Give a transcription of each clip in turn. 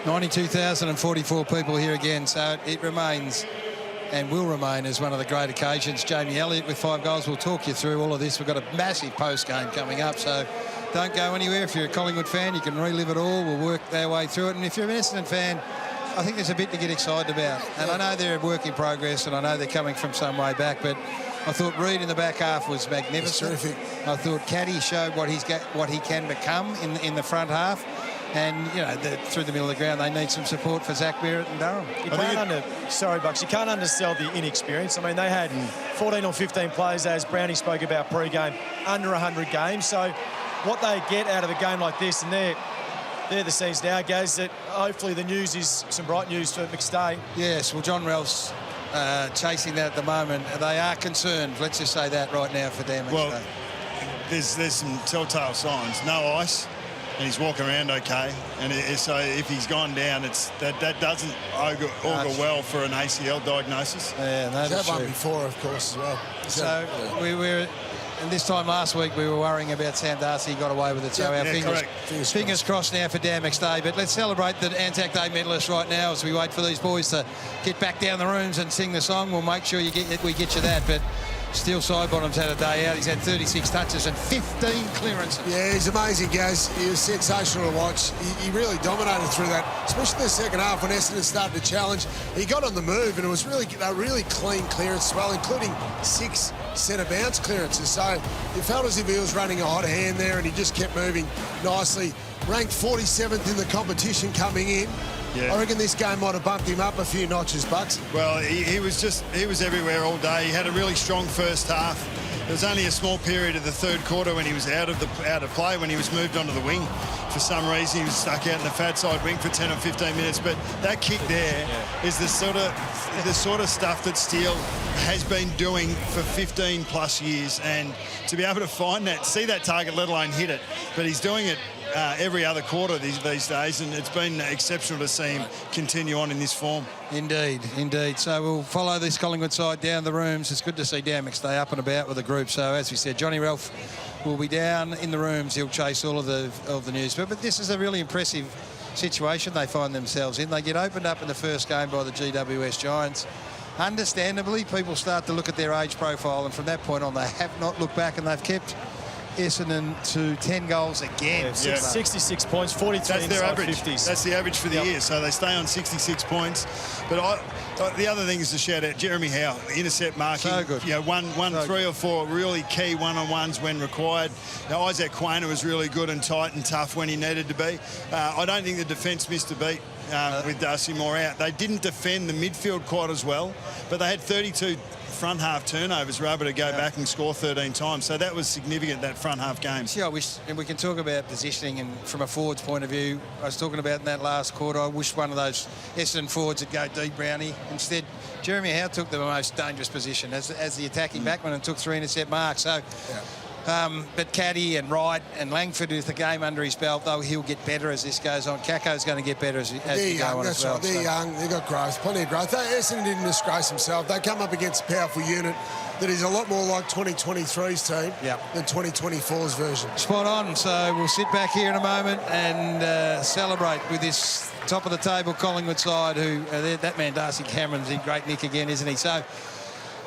92,044 people here again, so it remains and will remain as one of the great occasions. Jamie Elliott with 5 goals. We'll talk you through all of this. We've got a massive post-game coming up, so don't go anywhere. If you're a Collingwood fan, you can relive it all. We'll work our way through it. And if you're an Essendon fan, I think there's a bit to get excited about. And I know they're a work in progress, and I know they're coming from some way back, but I thought Reid in the back half was magnificent. Terrific. I thought Caddy showed what he can become in the front half. And, you know, through the middle of the ground, they need some support for Zach Barrett and Durham. You can't undersell the inexperience. I mean, they had 14 or 15 players, as Brownie spoke about pre-game, under 100 games. So what they get out of a game like this, and they're the scenes now, Gaz, that hopefully the news is some bright news for McStay. Yes, well, John Ralph's chasing that at the moment. They are concerned, let's just say that right now for Dan McStay. Well, there's some telltale signs. No ice. And he's walking around okay, and so if he's gone down, that doesn't augur well for an ACL diagnosis. Yeah, no, that's one before, of course, as well. So we were, and this time last week we were worrying about Sam Darcy. He got away with it. So our fingers crossed now for Dan McStay. But let's celebrate the Anzac Day medalists right now as we wait for these boys to get back down the rooms and sing the song. We'll make sure we get you that. But Steele Sidebottom's had a day out. He's had 36 touches and 15 clearances. Yeah, he's amazing, Gaz. He was sensational to watch. He really dominated through that, especially in the second half when Essendon started to challenge. He got on the move, and it was really a really clean clearance as well, including 6 centre bounce clearances. So it felt as if he was running a hot hand there, and he just kept moving nicely. Ranked 47th in the competition coming in. Yeah. I reckon this game might have bumped him up a few notches, Bucks. Well, he was everywhere all day. He had a really strong first half. There was only a small period of the third quarter when he was out of play, when he was moved onto the wing. For some reason, he was stuck out in the fat side wing for 10 or 15 minutes. But that kick there is the sort of stuff that Steele has been doing for 15 plus years. And to be able to find that, see that target, let alone hit it, but he's doing it every other quarter these days, and it's been exceptional to see him continue on in this form. Indeed, indeed. So we'll follow this Collingwood side down the rooms. It's good to see Dan McStay up and about with the group. So as we said, Johnny Ralph will be down in the rooms. He'll chase all of the news. But this is a really impressive situation they find themselves in. They get opened up in the first game by the GWS Giants. Understandably, people start to look at their age profile, and from that point on, they have not looked back, and they've kept Essendon to 10 goals again. Yeah, 66 points, 43 That's their average. 50s. That's the average for the year, so they stay on 66 points. But the other thing is to shout out Jeremy Howe, intercept marking. So good. You know, won so 3 or 4 really key one-on-ones when required. Now, Isaac Quainer was really good and tight and tough when he needed to be. I don't think the defence missed a beat with Darcy Moore out. They didn't defend the midfield quite as well, but they had 32 front half turnovers, were able to go back and score 13 times. So that was significant, that front half game. See, I wish, and we can talk about positioning, and from a forward's point of view, I was talking about in that last quarter, I wish one of those Essendon forwards would go deep, Brownie. Instead, Jeremy Howe took the most dangerous position as the attacking backman and took 3 intercept marks. So, but Caddy and Wright and Langford with the game under his belt, though he'll get better as this goes on. Caco's going to get better as we go on as well. They're young, they've got growth, plenty of growth. Essendon didn't disgrace himself. They come up against a powerful unit that is a lot more like 2023's team than 2024's version. Spot on. So we'll sit back here in a moment and celebrate with this top of the table Collingwood side, who that man Darcy Cameron's in great nick again, isn't he? So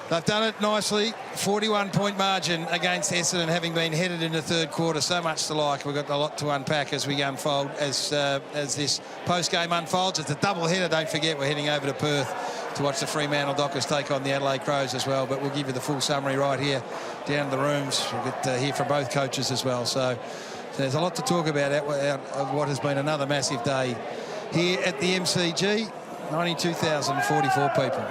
they've done it nicely. 41-point margin against Essendon, having been headed into third quarter. So much to like. We've got a lot to unpack as we unfold, as this post-game unfolds. It's a double-header. Don't forget, we're heading over to Perth to watch the Fremantle Dockers take on the Adelaide Crows as well. But we'll give you the full summary right here down the rooms. We'll get to hear from both coaches as well. So there's a lot to talk about out of what has been another massive day here at the MCG. 92,044 people.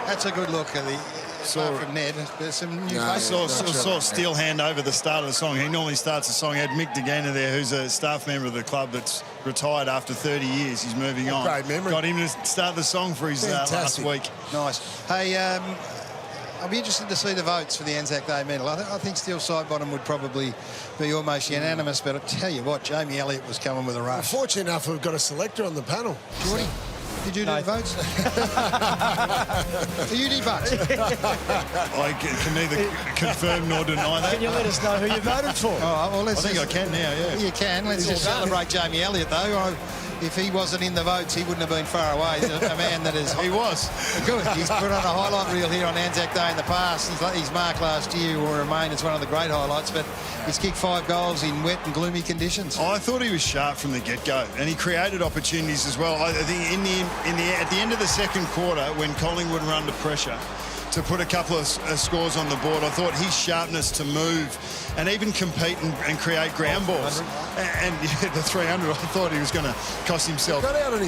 That's a good look at apart from Ned, there's some new No, faces. Saw Steel hand over the start of the song. He normally starts the song. He had Mick DeGana there, who's a staff member of the club that's retired after 30 years. He's moving on. Great memory. Got him to start the song for his last week. Nice. Hey, I'll be interested to see the votes for the Anzac Day medal. I think Steel Sidebottom would probably be almost unanimous, but I tell you what, Jamie Elliott was coming with a rush. Fortunate enough, we've got a selector on the panel. Jordy, did you do the votes? You did votes. I can neither confirm nor deny that. Can you let us know who you voted for? Oh, well, I think I can now, yeah. You can. Let's just celebrate Jamie Elliott, though. If he wasn't in the votes, he wouldn't have been far away. A man that is... He was. Good. He's put on a highlight reel here on Anzac Day in the past. His mark last year will remain as one of the great highlights, but he's kicked 5 goals in wet and gloomy conditions. I thought he was sharp from the get-go, and he created opportunities as well. I think at the end of the second quarter, when Collingwood were under pressure to put a couple of scores on the board, I thought his sharpness to move and even compete and create ground balls. And the 300, I thought he was going to cost himself $3,000. But He got out on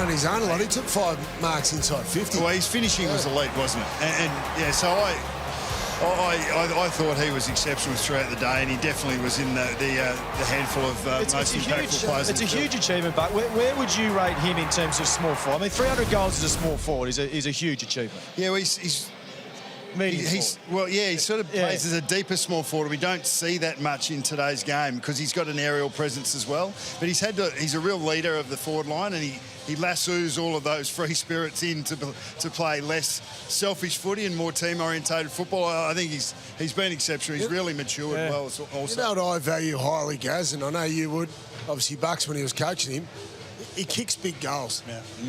his own a lot. He took 5 marks inside 50. well, his finishing was elite, wasn't it? And yeah, so I thought he was exceptional throughout the day, and he definitely was in the handful of most impactful players. It's a huge achievement, but where would you rate him in terms of small forward? I mean, 300 goals as a small forward is a huge achievement. Yeah, well, he's he sort of plays as a deeper small forward. We don't see that much in today's game because he's got an aerial presence as well. But he's a real leader of the forward line, and he lassos all of those free spirits in to play less selfish footy and more team-orientated football. I think he's been exceptional. He's really matured well also. You know what I value highly, Gaz, and I know you would. Obviously, Bucks, when he was coaching him, he kicks big goals,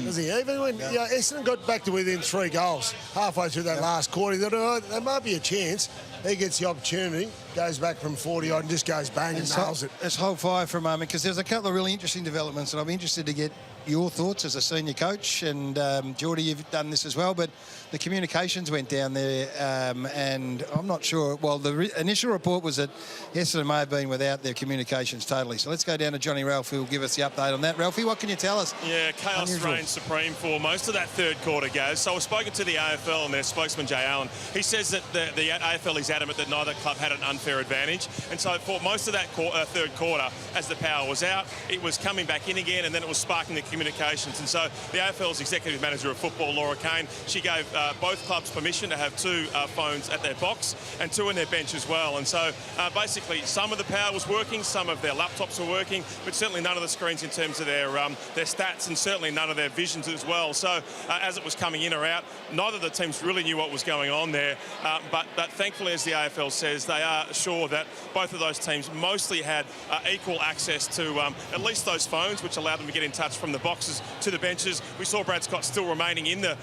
does he? Even when Essendon got back to within 3 goals halfway through that last quarter, he thought, oh, there might be a chance. He gets the opportunity, goes back from 40-odd and just goes bang and nails it. Let's hold fire for a moment, because there's a couple of really interesting developments, and I'm interested to get your thoughts as a senior coach, and Geordie, you've done this as well, but the communications went down there, and I'm not sure. Well, the initial report was that Essendon may have been without their communications totally. So let's go down to Johnny Ralph, who will give us the update on that. Ralphie, what can you tell us? Yeah, chaos reigned supreme for most of that third quarter, Gaz. So I've spoken to the AFL and their spokesman, Jay Allen. He says that the AFL is adamant that neither club had an unfair advantage. And so for most of that third quarter, as the power was out, it was coming back in again, and then it was sparking the communications. And so the AFL's executive manager of football, Laura Kane, she gave both clubs permission to have 2 phones at their box and 2 in their bench as well. And so basically some of the power was working, some of their laptops were working, but certainly none of the screens in terms of their stats, and certainly none of their visions as well. So as it was coming in or out, neither of the teams really knew what was going on there. But thankfully, as the AFL says, they are sure that both of those teams mostly had equal access to at least those phones, which allowed them to get in touch from the boxes to the benches. We saw Brad Scott still remaining in the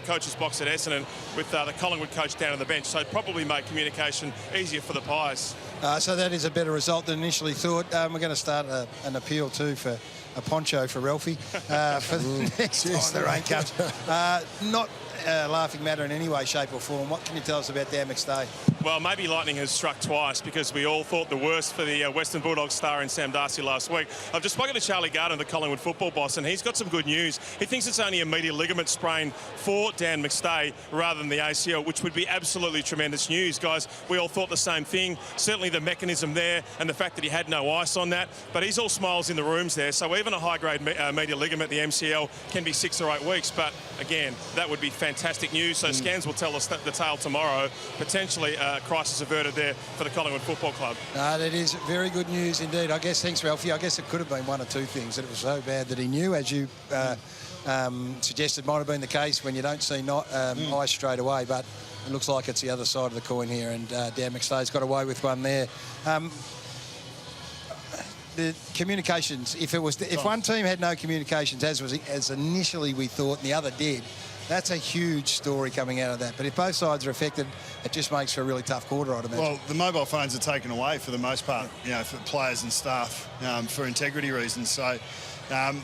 coach's box at Essendon with the Collingwood coach down on the bench, so it probably made communication easier for the Pies. So that is a better result than initially thought. We're going to start an appeal too for a poncho for Ralphie for the next time the rain comes. Not a laughing matter in any way, shape or form. What can you tell us about Dan McStay? Well, maybe lightning has struck twice, because we all thought the worst for the Western Bulldogs star in Sam Darcy last week. I've just spoken to Charlie Gardner, the Collingwood football boss, and he's got some good news. He thinks it's only a medial ligament sprain for Dan McStay rather than the ACL, which would be absolutely tremendous news, guys. We all thought the same thing. Certainly the mechanism there and the fact that he had no ice on that, but he's all smiles in the rooms there. So even a high-grade medial ligament, the MCL, can be 6 or 8 weeks. But again, that would be fantastic news. So scans will tell us the tale tomorrow. Potentially crisis averted there for the Collingwood Football Club. That is very good news indeed. I guess, thanks, Ralphie. I guess it could have been one or two things, that it was so bad that he knew, as you suggested might have been the case when you don't see ice straight away, but it looks like it's the other side of the coin here, and Dan McStay's got away with one there. The communications, if one team had no communications, as initially we thought, and the other did, that's a huge story coming out of that. But if both sides are affected, it just makes for a really tough quarter, I'd imagine. Well, the mobile phones are taken away for the most part, for players and staff for integrity reasons. So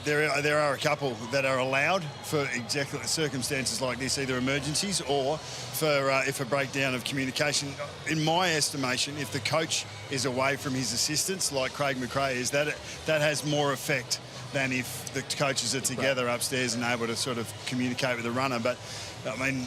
there are a couple that are allowed for exactly circumstances like this, either emergencies or for if a breakdown of communication. In my estimation, if the coach is away from his assistants, like Craig McRae is, that has more effect than if the coaches are together upstairs and able to sort of communicate with the runner. But I mean,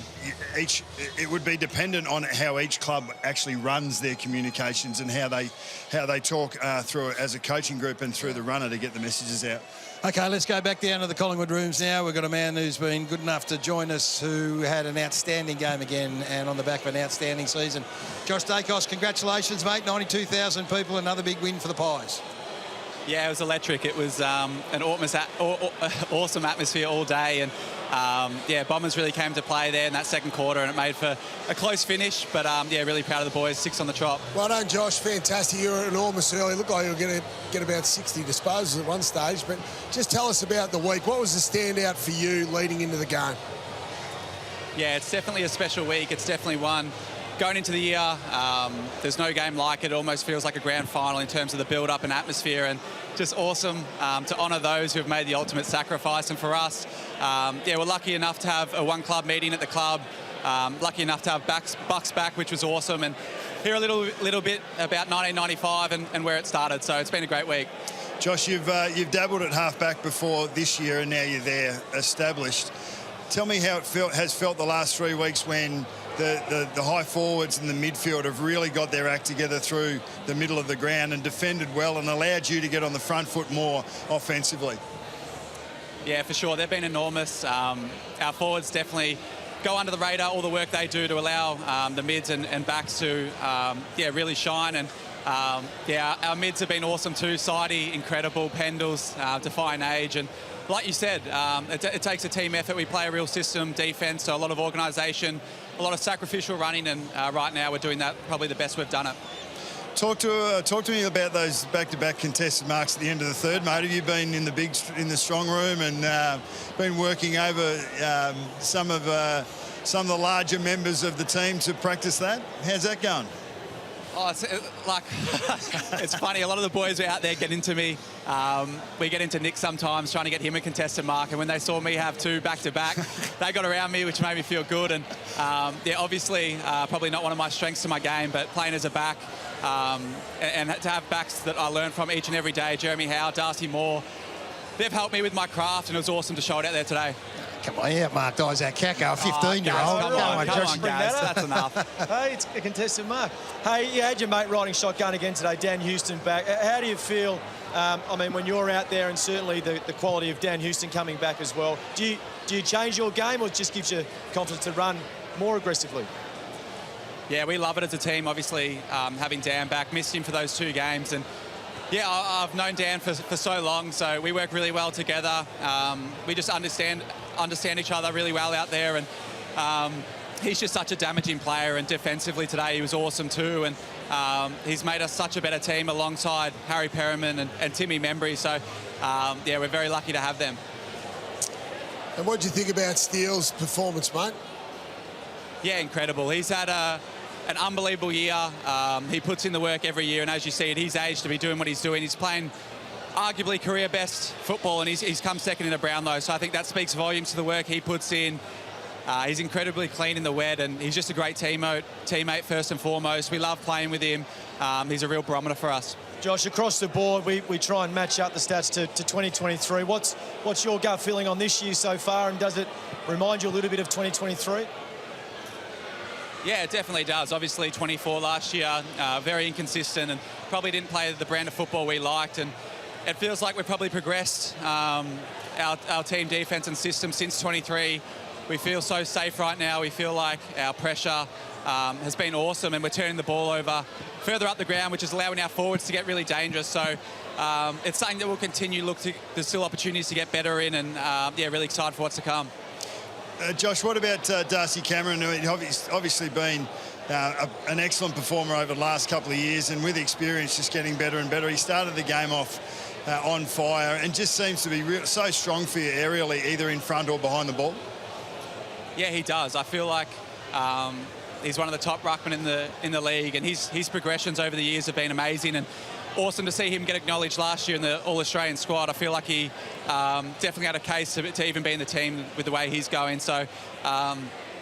it would be dependent on how each club actually runs their communications and how they talk through it as a coaching group and through the runner to get the messages out. Okay, let's go back down to the Collingwood rooms now. We've got a man who's been good enough to join us who had an outstanding game again and on the back of an outstanding season. Josh Dacos, congratulations, mate. 92,000 people, another big win for the Pies. Yeah, it was electric. It was an awesome atmosphere all day. And, yeah, Bombers really came to play there in that second quarter, and it made for a close finish. But, yeah, really proud of the boys, 6 on the trot. Well done, Josh. Fantastic. You were enormous early. Looked like you were going to get about 60 disposals at one stage. But just tell us about the week. What was the standout for you leading into the game? Yeah, it's definitely a special week. It's definitely one. Going into the year, there's no game like it. It almost feels like a grand final in terms of the build-up and atmosphere, and just awesome to honour those who have made the ultimate sacrifice. And for us, yeah, we're lucky enough to have a one-club meeting at the club, lucky enough to have Bucks back, which was awesome, and hear a little bit about 1995 and where it started. So it's been a great week. Josh, you've dabbled at half-back before this year, and now you're there, established. Tell me how it has felt the last 3 weeks when the high forwards and the midfield have really got their act together through the middle of the ground and defended well and allowed you to get on the front foot more offensively. Yeah, for sure. They've been enormous. Our forwards definitely go under the radar, all the work they do to allow the mids and backs to yeah, really shine. And yeah, our mids have been awesome too. Sidey, incredible. Pendles, defying age. And like you said, it takes a team effort. We play a real system defence, so a lot of organisation, a lot of sacrificial running, and right now we're doing that probably the best we've done it. Talk to me about those back-to-back contested marks at the end of the third, mate. Have you been in the strong room and been working over some of the larger members of the team to practice that? How's that going? Oh, it's it's funny. A lot of the boys are out there getting to me. We get into Nick sometimes, trying to get him a contested mark. And when they saw me have 2 back-to-back, they got around me, which made me feel good. And yeah, obviously, probably not one of my strengths to my game, but playing as a back and to have backs that I learn from each and every day, Jeremy Howe, Darcy Moore, they've helped me with my craft, and it was awesome to show it out there today. Come on, yeah, Mark Isaac Kakko, 15-year-old. Come on, guys, that's enough. Hey, it's a contested mark. Hey, you had your mate riding shotgun again today, Dan Houston back. How do you feel, I mean, when you're out there, and certainly the quality of Dan Houston coming back as well? Do you change your game, or it just gives you confidence to run more aggressively? Yeah, we love it as a team, obviously, having Dan back. Missed him for those 2 games. And yeah, I've known Dan for so long, so we work really well together. We just understand each other really well out there, and he's just such a damaging player, and defensively today he was awesome too, and he's made us such a better team alongside Harry Perriman and Timmy Membry, so yeah, we're very lucky to have them. And what do you think about Steele's performance, mate? Yeah, incredible. He's had an unbelievable year. He puts in the work every year, and as you see at his age to be doing what he's doing, he's playing arguably career best football, and he's come second in a Brownlow, so I think that speaks volumes to the work he puts in. He's incredibly clean in the wet, and he's just a great teammate first and foremost. We love playing with him. He's a real barometer for us. Josh, across the board, we try and match up the stats to 2023. What's your gut feeling on this year so far, and does it remind you a little bit of 2023? Yeah, it definitely does. Obviously, 24 last year, very inconsistent, and probably didn't play the brand of football we liked. And it feels like we've probably progressed our team defence and system since 23. We feel so safe right now. We feel like our pressure has been awesome, and we're turning the ball over further up the ground, which is allowing our forwards to get really dangerous. So it's something that we'll continue. There's still opportunities to get better in, and yeah, really excited for what's to come. Josh, what about Darcy Cameron, who's obviously been an excellent performer over the last couple of years, and with experience just getting better and better. He started the game off on fire and just seems to be so strong for you aerially, either in front or behind the ball. Yeah, he does. I feel like he's one of the top ruckmen in the league, and his progressions over the years have been amazing, and awesome to see him get acknowledged last year in the All-Australian squad. I feel like he definitely had a case to even be in the team with the way he's going. So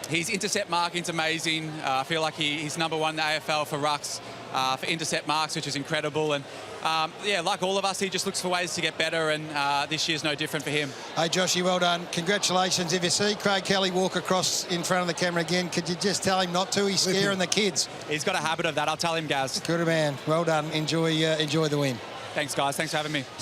his intercept marking's amazing. I feel like he's #1 in the AFL for rucks, for intercept marks, which is incredible. And yeah, like all of us, he just looks for ways to get better, and this year's no different for him. Hey, Joshy, well done. Congratulations. If you see Craig Kelly walk across in front of the camera again, could you just tell him not to? He's scaring the kids. He's got a habit of that. I'll tell him, Gaz. Good man. Well done. Enjoy the win. Thanks, guys. Thanks for having me.